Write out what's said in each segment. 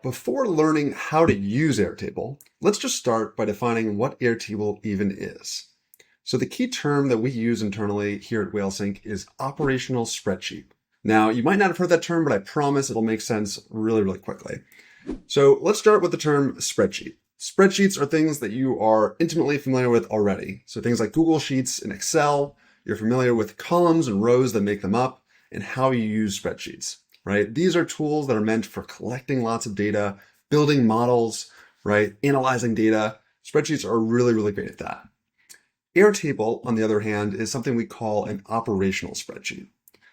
before learning how to use Airtable, let's just start by defining what Airtable even is. So the key term that we use internally here at WhaleSync is operational spreadsheet. Now, you might not have heard that term, but I promise it'll make sense really, really quickly. So let's start with the term spreadsheet. Spreadsheets are things that you are intimately familiar with already. So things like Google Sheets and Excel, you're familiar with columns and rows that make them up and how you use spreadsheets, right? These are tools that are meant for collecting lots of data, building models, right? Analyzing data. Spreadsheets are really, really great at that. Airtable, on the other hand, is something we call an operational spreadsheet.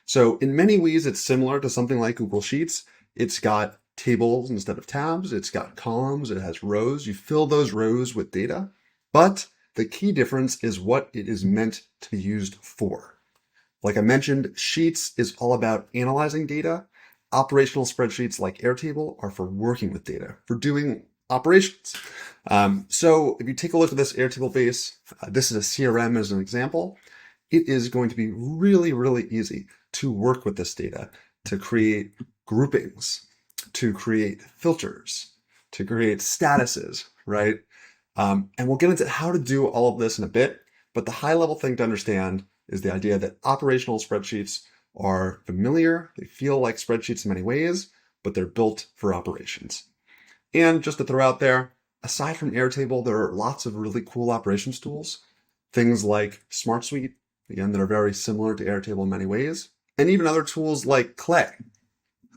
So in many ways, it's similar to something like Google Sheets. It's got tables instead of tabs. It's got columns. It has rows. You fill those rows with data. But the key difference is what it is meant to be used for. Like I mentioned, Sheets is all about analyzing data. Operational spreadsheets like Airtable are for working with data, for doing operations. So if you take a look at this Airtable base, this is a CRM as an example. It is going to be really, really easy to work with this data, to create groupings, to create filters, to create statuses, right? And we'll get into how to do all of this in a bit, but the high level thing to understand is the idea that operational spreadsheets are familiar. They feel like spreadsheets in many ways, but they're built for operations. And just to throw out there, aside from Airtable, there are lots of really cool operations tools. Things like Smart Suite, again, that are very similar to Airtable in many ways, and even other tools like Clay.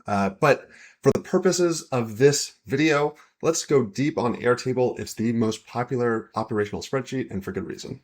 But for the purposes of this video, let's go deep on Airtable. It's the most popular operational spreadsheet, and for good reason.